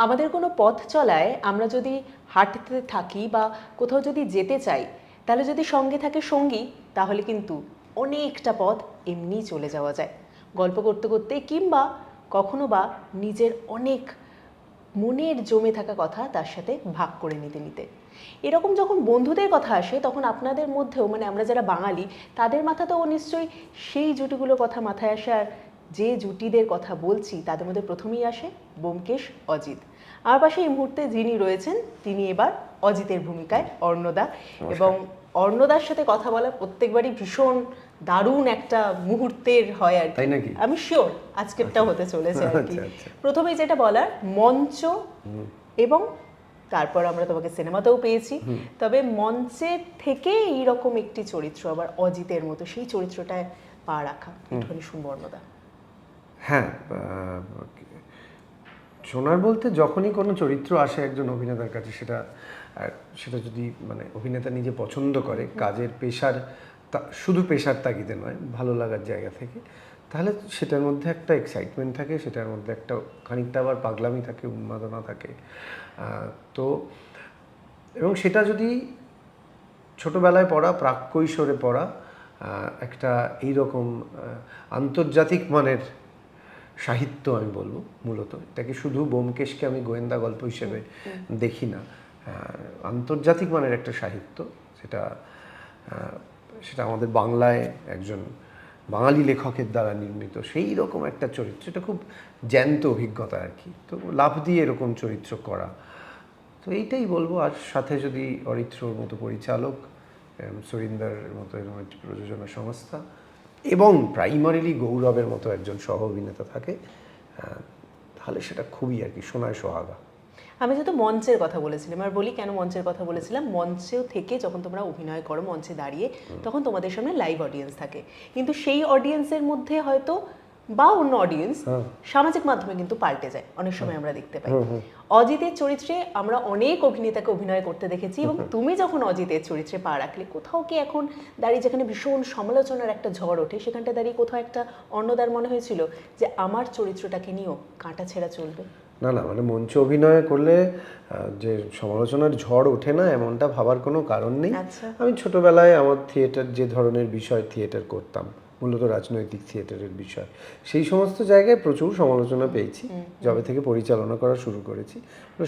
আমাদের কোনো পথ চলায় আমরা যদি হাঁটতে থাকি বা কোথাও যদি যেতে চাই, তাহলে যদি সঙ্গে থাকে সঙ্গী, তাহলে কিন্তু অনেকটা পথ এমনিই চলে যাওয়া যায় গল্প করতে করতে, কিংবা কখনো বা নিজের অনেক মনের জমে থাকা কথা তার সাথে ভাগ করে নিতে নিতে। এরকম যখন বন্ধুদের কথা আসে, তখন আপনাদের মধ্যেও মানে আমরা যারা বাঙালি, তাদের মাথাতেও নিশ্চয়ই সেই জুটিগুলোর কথা মাথায় আসে। আর যে জুটিদের কথা বলছি তাদের মধ্যে প্রথমেই আসে ব্যোমকেশ, অজিত। আমার পাশে এই মুহূর্তে যিনি রয়েছেন তিনি এবার অজিতের ভূমিকায় অর্ণদা। এবং অর্ণদার সাথে কথা বলা প্রত্যেকবারই ভীষণ দারুণ একটা মুহূর্তের হয় আর কি। তাই নাকি? আমি শিওর আজকেরটা হতে চলেছে আর কি। আচ্ছা। প্রথমেই যেটা বলার, মঞ্চ এবং তারপর আমরা তোমাকে সিনেমাতেও পেয়েছি, তবে মঞ্চের থেকে এইরকম একটি চরিত্র আবার অজিতের মতো, সেই চরিত্রটায় পা রাখা একটুখানি শুনবো অর্ণদা। হ্যাঁ, শোনার বলতে যখনই কোনো চরিত্র আসে একজন অভিনেতার কাছে, সেটা যদি মানে অভিনেতা নিজে পছন্দ করে, কাজের পেশার শুধু পেশার তাগিদে নয়, ভালো লাগার জায়গা থেকে, তাহলে সেটার মধ্যে একটা এক্সাইটমেন্ট থাকে, সেটার মধ্যে একটা খানিকটা আবার পাগলামি থাকে, উন্মাদনা থাকে। তো এবং সেটা যদি ছোটোবেলায় পড়া, প্রাক কৈশোরে পড়া একটা এইরকম আন্তর্জাতিক মানের সাহিত্য, আমি বলবো মূলত এটাকে, শুধু ব্যোমকেশকে আমি গোয়েন্দা গল্প হিসেবে দেখি না, আন্তর্জাতিক মানের একটা সাহিত্য, সেটা আমাদের বাংলায় একজন বাঙালি লেখকের দ্বারা নির্মিত সেই রকম একটা চরিত্র। এটা খুব জ্যান্ত অভিজ্ঞতা আর কি। তো লাভ দিয়ে এরকম চরিত্র করা, তো এইটাই বলবো। আর সাথে যদি অরিত্রর মতো পরিচালক, সুরিন্দারের মতো এরকম একটি প্রযোজনা সংস্থা এবং প্রাইমারিলি গৌরবের মতো একজন সহ অভিনেতা থাকে, তাহলে সেটা খুবই আর কি সোনায় সোহাগা। আমি যেহেতু মঞ্চের কথা বলেছিলাম, আর বলি কেন মঞ্চের কথা বলেছিলাম। মঞ্চেও থেকে যখন তোমরা অভিনয় করো মঞ্চে দাঁড়িয়ে, তখন তোমাদের সামনে লাইভ অডিয়েন্স থাকে, কিন্তু সেই অডিয়েন্সের মধ্যে হয়তো বা অন্য অডিয়েন্স সামাজিক মাধ্যমে কিন্তু পাল্টে যায় অনেক সময়, আমরা দেখতে পাই। অজিতের চরিত্রে আমরা অনেক অভিনেতাকে অভিনয় করতে দেখেছি, এবং তুমি যখন অজিতের চরিত্রে পা রাখলে, কোথাও কি এখন দাঁড়িয়ে যেখানে ভীষণ সমালোচনার একটা ঝড় ওঠে, সেখানটা দাঁড়িয়ে কোথাও একটা অন্যদার মনে হয়েছিল যে আমার চরিত্রটাকে নিয়েও কাঁটা ছেঁড়া চলবে? না, মানে মঞ্চ অভিনয় করলে যে সমালোচনার ঝড় ওঠে না এমনটা ভাবার কোনো কারণ নেই। আমি ছোটবেলায় আমার থিয়েটার, যে ধরনের বিষয় থিয়েটার করতাম, মূলত রাজনৈতিক থিয়েটারের বিষয়, সেই সমস্ত জায়গায় প্রচুর সমালোচনা পেয়েছি যবে থেকে পরিচালনা করা শুরু করেছি।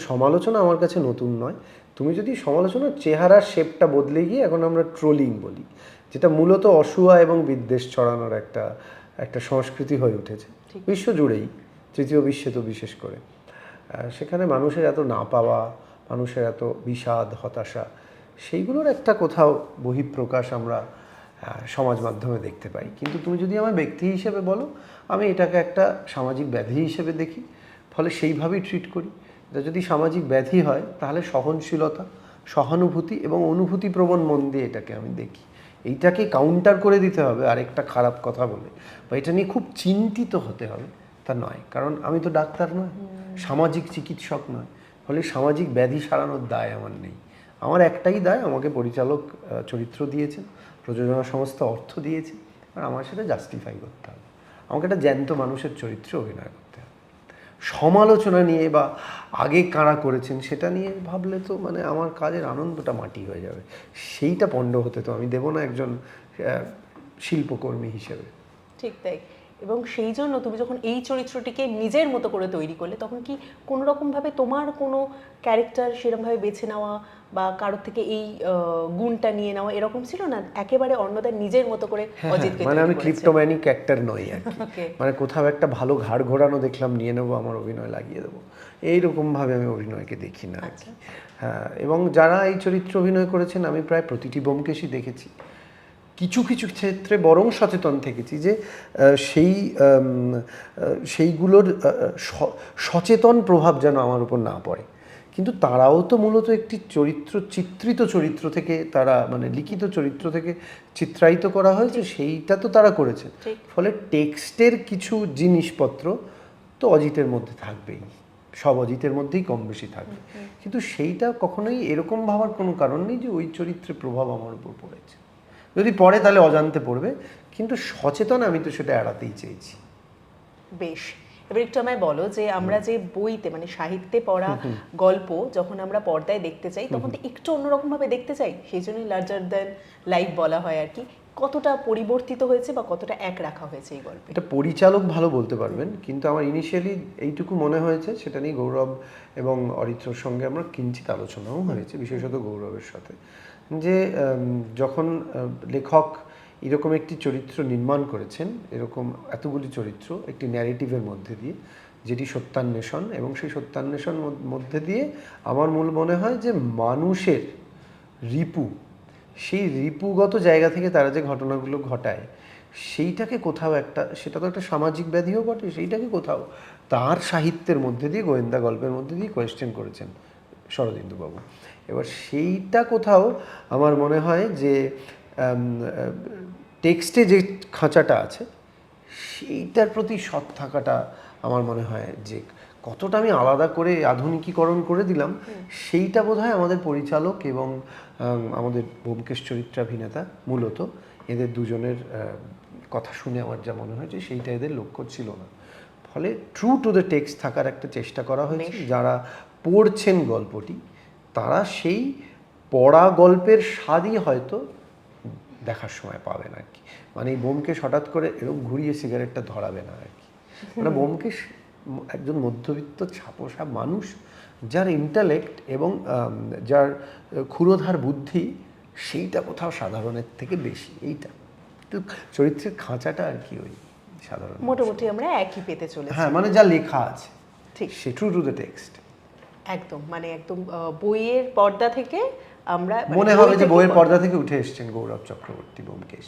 সমালোচনা আমার কাছে নতুন নয়। তুমি যদি সমালোচনার চেহারার শেপটা বদলে গিয়ে এখন আমরা ট্রোলিং বলি, যেটা মূলত অসূয়া এবং বিদ্বেষ ছড়ানোর একটা সংস্কৃতি হয়ে উঠেছে বিশ্বজুড়েই, তৃতীয় বিশ্বে তো বিশেষ করে। সেখানে মানুষের এত না পাওয়া, মানুষের এত বিষাদ, হতাশা, সেইগুলোর একটা কোথাও বহিঃপ্রকাশ আমরা সমাজ মাধ্যমে দেখতে পাই। কিন্তু তুমি যদি আমার ব্যক্তি হিসেবে বলো, আমি এটাকে একটা সামাজিক ব্যাধি হিসেবে দেখি, ফলে সেইভাবেই ট্রিট করি। এটা যদি সামাজিক ব্যাধি হয়, তাহলে সহনশীলতা, সহানুভূতি এবং অনুভূতিপ্রবণ মন দিয়ে এটাকে আমি দেখি। এইটাকে কাউন্টার করে দিতে হবে আরেকটা খারাপ কথা বলে, বা এটা নিয়ে খুব চিন্তিত হতে হবে তা নয়। কারণ আমি তো ডাক্তার নয়, সামাজিক চিকিৎসক নয়, ফলে সামাজিক ব্যাধি সারানোর দায় আমার নেই। আমার একটাই দায়, আমাকে পরিচালক চরিত্র দিয়েছেন, প্রযোজনা সংস্থা অর্থ দিয়েছে, আর আমার সেটা জাস্টিফাই করতে হবে। আমাকে একটা জ্যান্ত মানুষের চরিত্রে অভিনয় করতে হবে। সমালোচনা নিয়ে বা আগে কারা করেছেন সেটা নিয়ে ভাবলে তো মানে আমার কাজের আনন্দটা মাটি হয়ে যাবে। সেইটা পণ্ড হতে তো আমি দেবো না একজন শিল্পকর্মী হিসেবে। ঠিক তাই। এবং সেই জন্য তুমি যখন এই চরিত্রটিকে নিজের মতো করে তৈরি করলে, তখন কি কোনো রকমভাবে তোমার কোনো ক্যারেক্টার সেরকমভাবে বেছে নেওয়া বা কারোর থেকে এই গুণটা নিয়ে নেওয়া এরকম ছিল না? একেবারে অন্যদের নিজের মতো করে অজিতকে মানে আমি তৈরি করেছে। ক্লিপ্টোম্যানিক অ্যাক্টর নই আর কি। Okay. মানে কোথাও একটা ভালো ঘাড় ঘোরানো দেখলাম, নিয়ে নেবো, আমার অভিনয় লাগিয়ে দেবো, এইরকমভাবে আমি অভিনয়কে দেখি না আর কি। হ্যাঁ, এবং যারা এই চরিত্র অভিনয় করেছেন, আমি প্রায় প্রতিটি ব্যোমকেশই দেখেছি। কিছু কিছু ক্ষেত্রে বরং সচেতন থেকেছি যে সেইগুলোর সচেতন প্রভাব যেন আমার উপর না পড়ে। কিন্তু তারাও তো মূলত একটি চিত্রিত চরিত্র থেকে, তারা মানে লিখিত চরিত্র থেকে চিত্রায়িত করা হয়েছে, সেইটা তো তারা করেছে। ফলে টেক্সটের কিছু জিনিসপত্র তো অজিতের মধ্যে থাকবেই, সব অজিতের মধ্যেই কম বেশি থাকবে। কিন্তু সেইটা কখনোই এরকম ভাবার কোনো কারণ নেই যে ওই চরিত্রের প্রভাব আমার উপর পড়েছে। যদি পড়ে তাহলে অজান্তে পড়বে, কিন্তু সচেতন আমি তো সেটা এড়াতেই চেয়েছি। বেশ, এবার একটু আমায় বলো যে আমরা যে বইতে মানে সাহিত্যে পড়া গল্প যখন আমরা পর্দায় দেখতে চাই তখন তো একটু অন্যরকম ভাবে দেখতে চাই, সেই জন্যই লার্জার দ্যান লাইফ বলা হয় আর কি। কতটা পরিবর্তিত হয়েছে বা কতটা এক রাখা হয়েছে এই গল্পে? এটা পরিচালক ভালো বলতে পারবেন, কিন্তু আমার ইনিশিয়ালি এইটুকু মনে হয়েছে, সেটা নিয়ে গৌরব এবং অরিত্রর সঙ্গে আমরা কিঞ্চিত আলোচনাও হয়েছে, বিশেষত গৌরবের সাথে, যে যখন লেখক এরকম একটি চরিত্র নির্মাণ করেছেন, এরকম এতগুলি চরিত্র একটি ন্যারেটিভের মধ্যে দিয়ে, যেটি সত্যান্বেষণ, এবং সেই সত্যান্বেষণ মধ্যে দিয়ে আমার মূল মনে হয় যে মানুষের রিপু, সেই রিপুগত জায়গা থেকে তারা যে ঘটনাগুলো ঘটায় সেইটাকে কোথাও একটা, সেটা তো একটা সামাজিক ব্যাধিও বটে, সেইটাকে কোথাও তার সাহিত্যের মধ্যে দিয়ে, গোয়েন্দা গল্পের মধ্যে দিয়ে কোয়েশ্চেন করেছেন শরদিন্দুবাবু। এবার সেইটা কোথাও আমার মনে হয় যে টেক্সটে যে খাঁচাটা আছে সেইটার প্রতি সৎ থাকাটা আমার মনে হয় যে কতটা আমি আলাদা করে আধুনিকীকরণ করে দিলাম, সেইটা বোধহয় আমাদের পরিচালক এবং আমাদের ব্যোমকেশ চরিত্রাভিনেতা মূলত এদের দুজনের কথা শুনে আমার যা মনে হয়েছে সেইটা এদের লক্ষ্য ছিল না। ফলে ট্রু টু দ্য টেক্সট থাকার একটা চেষ্টা করা হয়েছে। যারা পড়ছেন গল্পটি তারা সেই পড়া গল্পের স্বাদই হয়তো দেখার সময় পাবেন আর কি। মানে এই ব্যোমকেশ হঠাৎ করে এরকম ঘুরিয়ে সিগারেটটা ধরাবে না আর কি। মানে ব্যোমকেশ একজন মধ্যবিত্ত ছাপোষা মানুষ, যার ইন্টালেক্ট এবং যার ক্ষুরোধার বুদ্ধি সেইটা কোথাও সাধারণের থেকে বেশি। এইটা তো চরিত্রের খাঁচাটা আর কি ওই সাধারণ, মোটামুটি আমরা একই পেতে চলেছি। হ্যাঁ, মানে যা লেখা আছে ঠিক সে ট্রু টু দ্য টেক্সট। একদম মানে একদম বইয়ের পর্দা থেকে আমরা মনে হবে যে বইয়ের পর্দা থেকে উঠে এসেছেন গৌরব চক্রবর্তী ব্যোমকেশ,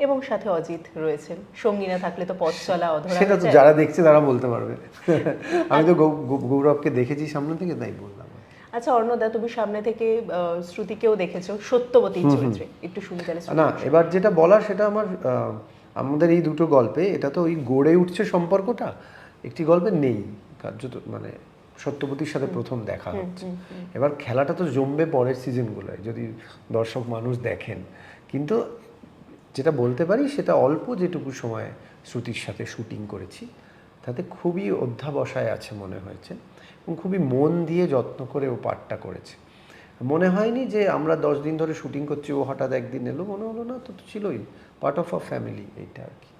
এবং সাথে অজিত রয়েছেন। সঙ্গী না থাকলে তো পথ চলা অধরা। সেটা তো যারা দেখছে তারা বলতে পারবে। আমি তো গৌরবকে দেখেছি সামনে থেকে, তাই বললাম। আচ্ছা অর্ণদা, তুমি সামনে থেকে শ্রুতিকেও দেখেছো সত্যবতী চরিত্রে, একটু শুনি তাহলে। না, এবার যেটা বলার সেটা আমাদের এই দুটো গল্পে এটা তো ওই গড়ে উঠছে সম্পর্কটা, একটি গল্পে নেই কার্যত, মানে সত্যবতীর সাথে প্রথম দেখা হচ্ছে। এবার খেলাটা তো জমবে পরের সিজনগুলোয় যদি দর্শক মানুষ দেখেন, কিন্তু যেটা বলতে পারি সেটা অল্প যেটুকু সময় শ্রুতির সাথে শুটিং করেছি তাতে খুবই অধ্যাবসায় আছে মনে হয়েছে, এবং খুবই মন দিয়ে যত্ন করে ও পাঠটা করেছে। মনে হয়নি যে আমরা 10 দিন ধরে শুটিং করছি, ও হঠাৎ একদিন এলো, মনে হলো না তো ছিলই পার্ট অফ আ ফ্যামিলি, এইটা আর কি।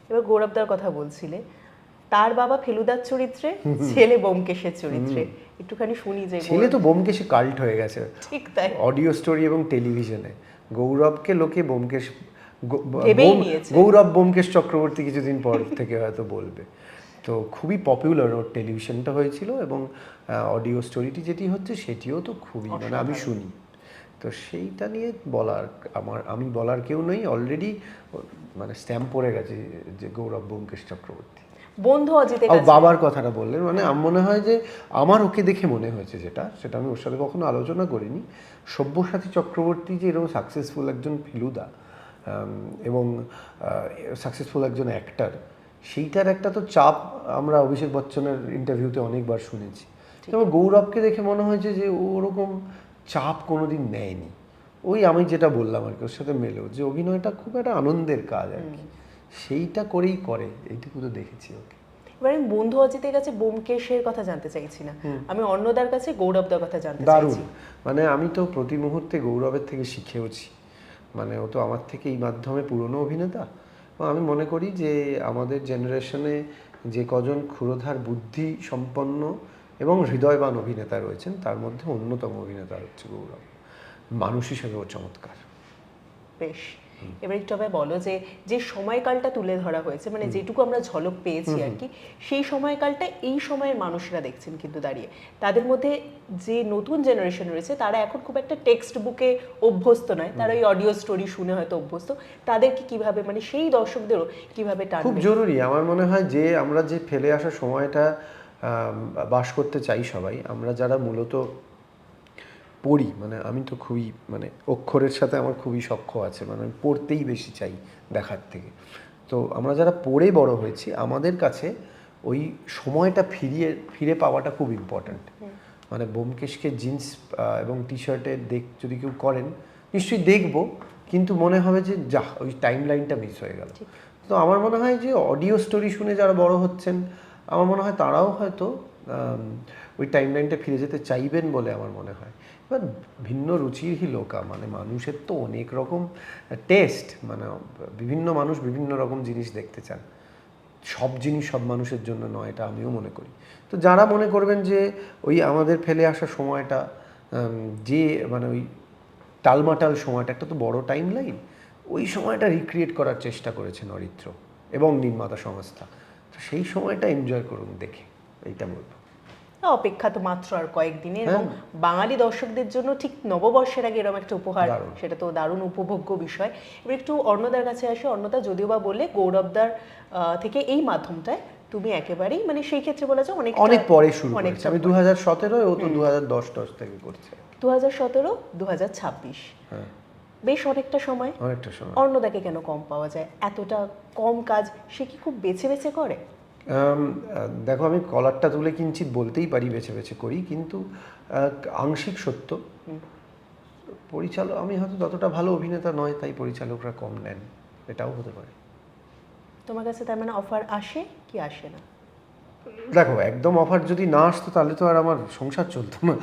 এবার গৌরবদার কথা বলছিলে, তার বাবা ফেলুদার চরিত্রে, ছেলে ব্যোমকেশের চরিত্রে, একটুখানি শুনি যে। ছেলে তো ব্যোমকেশে কাল্ট হয়ে গেছে, ঠিক তাই, অডিও স্টোরি এবং টেলিভিশনে। গৌরবকে লোকে ব্যোমকেশ, ভেবেই নিয়েছে। গৌরব ব্যোমকেশ চক্রবর্তী কিছুদিন পর থেকে হয়তো বলবে। তো খুবই পপুলার ওর টেলিভিশনটা হয়েছিল, এবং অডিও স্টোরিটি যেটি হচ্ছে সেটিও তো খুবই, মানে আমি শুনি। তো সেইটা নিয়ে বলার আমি বলার কেউ নেই, অলরেডি মানে স্ট্যাম্প পড়ে গেছে যে গৌরব ব্যোমকেশ চক্রবর্তী। বন্ধু অজিতের বাবার কথাটা বললেন, মানে আমার মনে হয় যে আমার ওকে দেখে মনে হয়েছে সেটা আমি ওর সাথে কখনো আলোচনা করিনি, সব্যসাচী চক্রবর্তী যে এরকম সাকসেসফুল একজন ফেলুদা এবং সাকসেসফুল একজন অ্যাক্টর, সেইটার একটা তো চাপ আমরা অভিষেক বচ্চনের ইন্টারভিউতে অনেকবার শুনেছি। এবং গৌরবকে দেখে মনে হয়েছে যে ও ওরকম চাপ কোনোদিন নেয়নি। ওই আমি যেটা বললাম আর কি, ওর সাথে মেলেও যে অভিনয়টা খুব একটা আনন্দের কাজ আর কি, সেইটা করেই করে, এইটুকু তো দেখেছি ওকে। এবার আমি বন্ধু অজিতের কাছে ব্যোমকেশের কথা জানতে চাইছি না, আমি অর্ণদার কাছে গৌরবদার কথা জানতে চাইছি। মানে আমি তো প্রতি মুহূর্তে গৌরবের থেকে শিখেওছি, মানে ও তো আমার থেকে এই মাধ্যমে পুরনো অভিনেতা। আমি মনে করি যে আমাদের জেনারেশনে যে কজন ক্ষুরোধার বুদ্ধি সম্পন্ন এবং হৃদয়বান অভিনেতা রয়েছেন তার মধ্যে অন্যতম অভিনেতা হচ্ছে গৌরব। মানুষ হিসেবেও চমৎকার। বেশ, এবার একটু আবার বলো যে যে সময়কালটা তুলে ধরা হয়েছে, মানে যেটুকু আমরা ঝলক পেয়েছি আর কি, সেই সময়কালটা এই সময়ের মানুষরা দেখছেন কিন্তু দাঁড়িয়ে, তাদের মধ্যে যে নতুন জেনারেশন রয়েছে তারা এখন খুব একটা টেক্সট বুকে অভ্যস্ত নয়, তারা ওই অডিও স্টোরি শুনে হয়তো অভ্যস্ত। তাদেরকে কিভাবে, মানে সেই দর্শকদেরও কিভাবে টানবে? খুব জরুরি আমার মনে হয় যে আমরা যে ফেলে আসা সময়টা বাস করতে চাই সবাই, আমরা যারা মূলত পড়ি, মানে আমি তো খুবই, মানে অক্ষরের সাথে আমার খুবই সখ্য আছে, মানে আমি পড়তেই বেশি চাই দেখার থেকে। তো আমরা যারা পড়ে বড় হয়েছি আমাদের কাছে ওই সময়টা ফিরে পাওয়াটা খুব ইম্পর্ট্যান্ট। মানে ব্যোমকেশকে জিন্স এবং টি শার্টে যদি কেউ করেন নিশ্চয়ই দেখবো, কিন্তু মনে হবে যে ওই টাইম লাইনটা মিস হয়ে গেল। তো আমার মনে হয় যে অডিও স্টোরি শুনে যারা বড় হচ্ছেন আমার মনে হয় তারাও হয়তো ওই টাইমলাইনটা ফিরে যেতে চাইবেন বলে আমার মনে হয়। এবার ভিন্ন রুচিরই লোকা, মানে মানুষের তো অনেক রকম টেস্ট, মানে বিভিন্ন মানুষ বিভিন্ন রকম জিনিস দেখতে চান, সব জিনিস সব মানুষের জন্য নয়, এটা আমিও মনে করি। তো যারা মনে করবেন যে ওই আমাদের ফেলে আসা সময়টা, যে মানে ওই টালমাটাল সময়টা, একটা তো বড় টাইম লাইন, ওই সময়টা রিক্রিয়েট করার চেষ্টা করেছেন অরিত্র এবং নির্মাতা সংস্থা। তো সেই সময়টা এনজয় করুন দেখে, এইটা বলবো। অপেক্ষা তো মাত্র আর কয়েকদিনের, এবং বাঙালি দর্শকদের জন্য ঠিক নববর্ষের আগে এরকম একটা উপহার, সেটা তো দারুণ উপভোগ্য বিষয়। এবার একটু অর্ণদার কাছে আসে। অর্ণদা, যদিও বা বললে গৌরবদার থেকে এই মাধ্যমটায় তুমি একেবারেই, মানে সেই ক্ষেত্রে বলা যায় অনেক পরে শুরু করেছি আমি, 2017, ও তো 2010 থেকে করছে। 2017, 2026, বেশ অনেকটা সময়। অর্ণদাকে কেন কম পাওয়া যায়? এতটা কম কাজ সে কি খুব বেছে বেছে করে? দেখো, আমি কলারটা তুলে কিঞ্চিত বলতেই পারি বেছে বেছে করি, কিন্তু আংশিক সত্য, পরিচালক, আমি হয়তো ততটা ভালো অভিনেতা নয়, তাই পরিচালকরা কম নেন, এটাও হতে পারে। তোমার কাছে তার মানে অফার আসে কি আসে না? দেখো, একদম অফার যদি না আসতো তাহলে তো আর আমার সংসার চলতো না।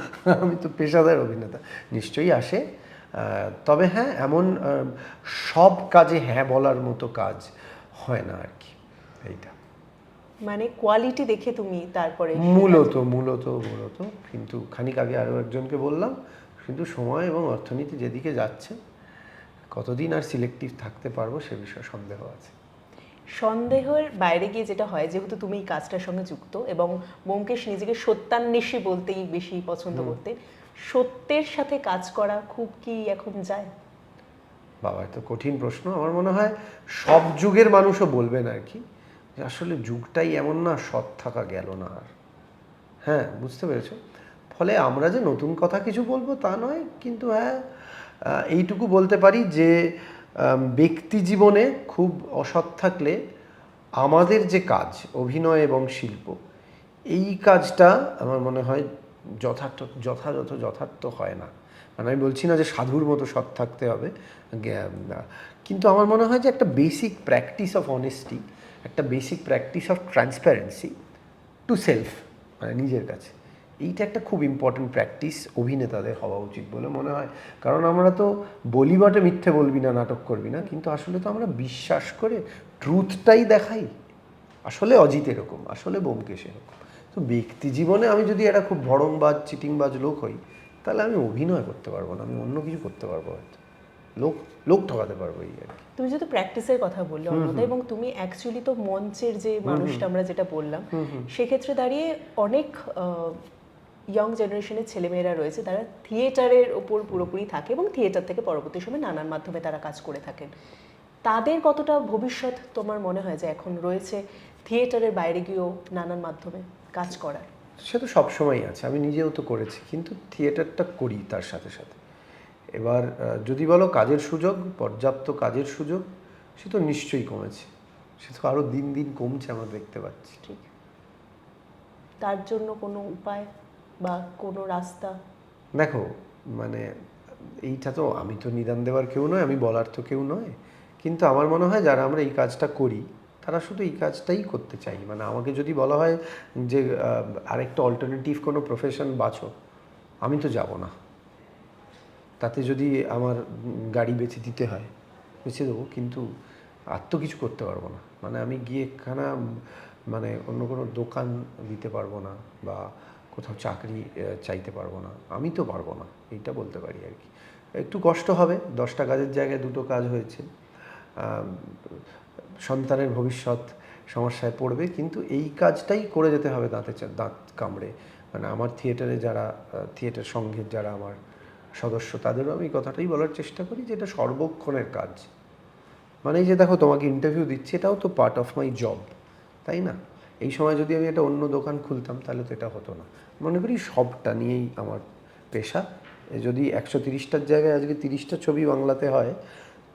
আমি তো পেশাদার অভিনেতা। নিশ্চয়ই আসে, তবে হ্যাঁ, এমন সব কাজে হ্যাঁ বলার মতো কাজ হয় না আর কি, এইটা। মানে কোয়ালিটি দেখে তুমি তারপরে মূলত কিন্তু খানিক আগে আরও একজনকে বললাম, কিন্তু সময় এবং অর্থনীতি যেদিকে যাচ্ছে, কতদিন আর সিলেক্টিভ থাকতে পারবো সে বিষয়ে সন্দেহ আছে। সন্দেহের বাইরে গিয়ে যেটা হয়, যেহেতু তুমি এই কাজটার সঙ্গে যুক্ত এবং ব্যোমকেশ নিজেকে সত্যান্বেষী বলতেই বেশি পছন্দ করতেন, সত্যের সাথে কাজ করা খুব কি এখন যায়? বাবা, এত কঠিন প্রশ্ন। আমার মনে হয় সব যুগের মানুষও বলবেন আর কি, যে আসলে যুগটাই এমন না, সৎ থাকা গেল না আর। হ্যাঁ, বুঝতে পেরেছো? ফলে আমরা যে নতুন কথা কিছু বলবো তা নয়, কিন্তু হ্যাঁ, এইটুকু বলতে পারি যে ব্যক্তি জীবনে খুব অসৎ থাকলে আমাদের যে কাজ, অভিনয় এবং শিল্প, এই কাজটা আমার মনে হয় যথার্থ হয় না। মানে আমি বলছি না যে সাধুর মতো সৎ থাকতে হবে, কিন্তু আমার মনে হয় যে একটা বেসিক প্র্যাকটিস অফ অনেস্টি, একটা basic practice of transparency to self, মানে নিজের কাছে, এইটা একটা খুব ইম্পর্টেন্ট প্র্যাকটিস অভিনেতাদের হওয়া উচিত বলে মনে হয়। কারণ আমরা তো বলি বটে মিথ্যে বলবি না, নাটক করবি না, কিন্তু আসলে তো আমরা বিশ্বাস করে ট্রুথটাই দেখাই। আসলে অজিত এরকম, আসলে ব্যোমকেশ এরকম। তো ব্যক্তি জীবনে আমি যদি একটা খুব ভড়ংবাজ, চিটিংবাজ লোক হই, তাহলে আমি অভিনয় করতে পারবো না, আমি অন্য কিছু করতে পারবো হয়তো, লোক ঠকাতে পারবো, এই আর কি। তুমি যেহেতু প্র্যাকটিসের কথা বললে অন্যদা, এবং তুমি অ্যাকচুয়ালি তো মঞ্চের যে মানুষটা আমরা যেটা বললাম, সেক্ষেত্রে দাঁড়িয়ে অনেক ইয়ং জেনারেশনের ছেলেমেয়েরা রয়েছে, তারা থিয়েটারের ওপর পুরোপুরি থাকে এবং থিয়েটার থেকে পরবর্তী সময় নানান মাধ্যমে তারা কাজ করে থাকেন। তাদের কতটা ভবিষ্যৎ তোমার মনে হয় যে এখন রয়েছে থিয়েটারের বাইরে গিয়েও নানান মাধ্যমে কাজ করার? সে তো সবসময়ই আছে, আমি নিজেও তো করেছি, কিন্তু থিয়েটারটা করি তার সাথে সাথে। এবার যদি বলো কাজের সুযোগ, পর্যাপ্ত কাজের সুযোগ, সে তো নিশ্চয়ই কমেছে, সে তো আরও দিন দিন কমছে, আমরা দেখতে পাচ্ছি। ঠিক, তার জন্য কোনো উপায় বা কোনো রাস্তা? দেখো, মানে এইটা তো আমি তো নিদান দেওয়ার কেউ নয়, আমি বলার তো কেউ নয়, কিন্তু আমার মনে হয় যারা আমরা এই কাজটা করি তারা শুধু এই কাজটাই করতে চাই। মানে আমাকে যদি বলা হয় যে আরেকটা অল্টারনেটিভ কোনো প্রফেশন বাছো, আমি তো যাব না। তাতে যদি আমার গাড়ি বেচে দিতে হয় বেচে দেবো, কিন্তু আর তো কিছু করতে পারবো না। মানে আমি গিয়ে একখানা মানে অন্য কোনো দোকান দিতে পারবো না, বা কোথাও চাকরি চাইতে পারবো না, আমি তো পারবো না, এইটা বলতে পারি আর কি। একটু কষ্ট হবে, 10টা কাজের জায়গায় 2টো কাজ হয়েছে, সন্তানের ভবিষ্যৎ সমস্যায় পড়বে, কিন্তু এই কাজটাই করে যেতে হবে দাঁত কামড়ে। মানে আমার থিয়েটারে যারা, থিয়েটার সংঘের যারা আমার সদস্য, তাদেরও আমি কথাটাই বলার চেষ্টা করি যে এটা সর্বক্ষণের কাজ। মানে এই যে দেখো, তোমাকে ইন্টারভিউ দিচ্ছি, এটাও তো পার্ট অফ মাই জব, তাই না? এই সময় যদি আমি একটা অন্য দোকান খুলতাম তাহলে তো এটা হতো না। মনে করি সবটা নিয়েই আমার পেশা। যদি 130টার জায়গায় আজকে 30টা ছবি বাংলাতে হয়,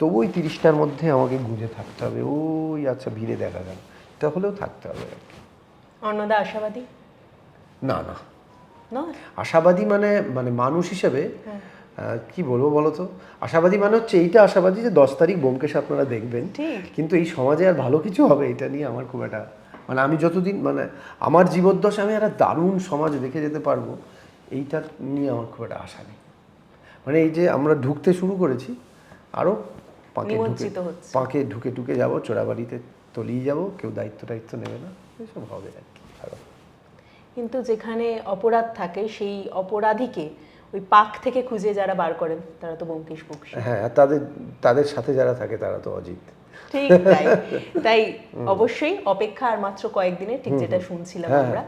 তবু ওই 30টার মধ্যে আমাকে গুঁজে থাকতে হবে, ওই আচ্ছা ভিড়ে দেখা গেল, তাহলেও থাকতে হবে আর কি। অন্নদা আশাবাদী? না, আশাবাদী মানে মানুষ হিসেবে কি বলবো বলো তো, আশাবাদী মানে হচ্ছে এইটা আশাবাদী যে 10 তারিখ ব্যোমকেশ আপনারা দেখবেন, কিন্তু এই সমাজে আর ভালো কিছু হবে এটা নিয়ে আমার খুব একটা মানে আমি যতদিন মানে আমার জীবদ্দশা আমি একটা দারুণ সমাজ দেখে যেতে পারবো, এইটা নিয়ে আমার খুব একটা আশা নেই। মানে এই যে আমরা ঢুকতে শুরু করেছি, আরও নিমজ্জিত হচ্ছে। পাঁকে ঢুকে ঢুকে যাবো, চোরাবাড়িতে তলিয়ে যাব, কেউ দায়িত্ব নেবে না, এসব হবে আর কি। কিন্তু যেখানে অপরাধ থাকে সেই অপরাধীকে ওই পাক থেকে খুঁজে যারা বার করেন তারা তো ব্যোমকেশ বক্সী। হ্যাঁ, তাদের তাদের সাথে যারা থাকে তারা তো অজিত। ঠিক তাই। তাই অবশ্যই অপেক্ষা আর মাত্র কয়েকদিনের, ঠিক যেটা শুনছিলাম আমরা,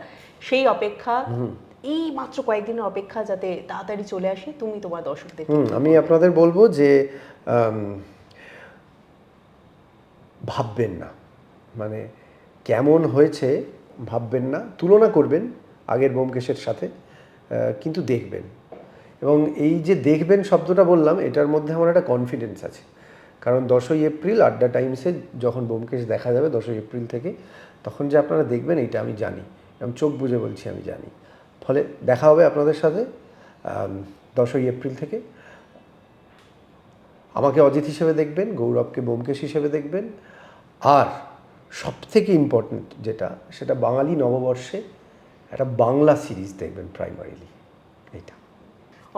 সেই অপেক্ষা, এই মাত্র কয়েকদিনের অপেক্ষা যাতে তাড়াতাড়ি চলে আসে, তুমি তোমার দর্শকদের আমি আপনাদের বলবো যে ভাববেন না, মানে কেমন হয়েছে ভাববেন না, তুলনা করবেন আগের ব্যোমকেশের সাথে, কিন্তু দেখবেন। এবং এই যে দেখবেন শব্দটা বললাম, এটার মধ্যে আমার একটা কনফিডেন্স আছে, কারণ 10ই এপ্রিল আড্ডা টাইমসে যখন ব্যোমকেশ দেখা যাবে 10ই এপ্রিল থেকে, তখন যে আপনারা দেখবেন এটা আমি জানি, আমি চোখ বুজে বলছি আমি জানি। ফলে দেখা হবে আপনাদের সাথে 10ই এপ্রিল থেকে। আমাকে অজিত হিসেবে দেখবেন, গৌরবকে ব্যোমকেশ হিসেবে দেখবেন, আর সবথেকে ইম্পর্ট্যান্ট যেটা, সেটা বাঙালি নববর্ষে একটা বাংলা সিরিজ দেখবেন প্রাইমারিলি, এইটা।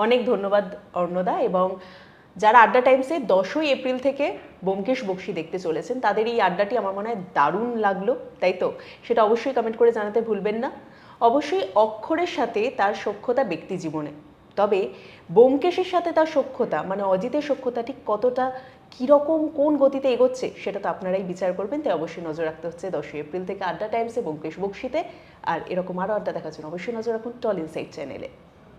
অনেক ধন্যবাদ অর্ণদা। এবং যারা আড্ডা টাইমসে 10ই এপ্রিল থেকে ব্যোমকেশ বক্সী দেখতে চলেছেন, তাদের এই আড্ডাটি আমার মনে হয় দারুণ লাগলো, তাই তো? সেটা অবশ্যই কমেন্ট করে জানাতে ভুলবেন না। অবশ্যই অক্ষরের সাথে তার সখ্যতা ব্যক্তি জীবনে, তবে ব্যোমকেশের সাথে তার সখ্যতা মানে অজিতের সখ্যতা ঠিক কতটা, কীরকম, কোন গতিতে এগোচ্ছে, সেটা তো আপনারাই বিচার করবেন। তাই অবশ্যই নজর রাখতে হচ্ছে 10ই এপ্রিল থেকে আড্ডা টাইমসে ব্যোমকেশ বক্সীতে। আর এরকম আরও আড্ডা দেখার জন্য অবশ্যই নজর রাখুন টল ইনসাইট চ্যানেলে।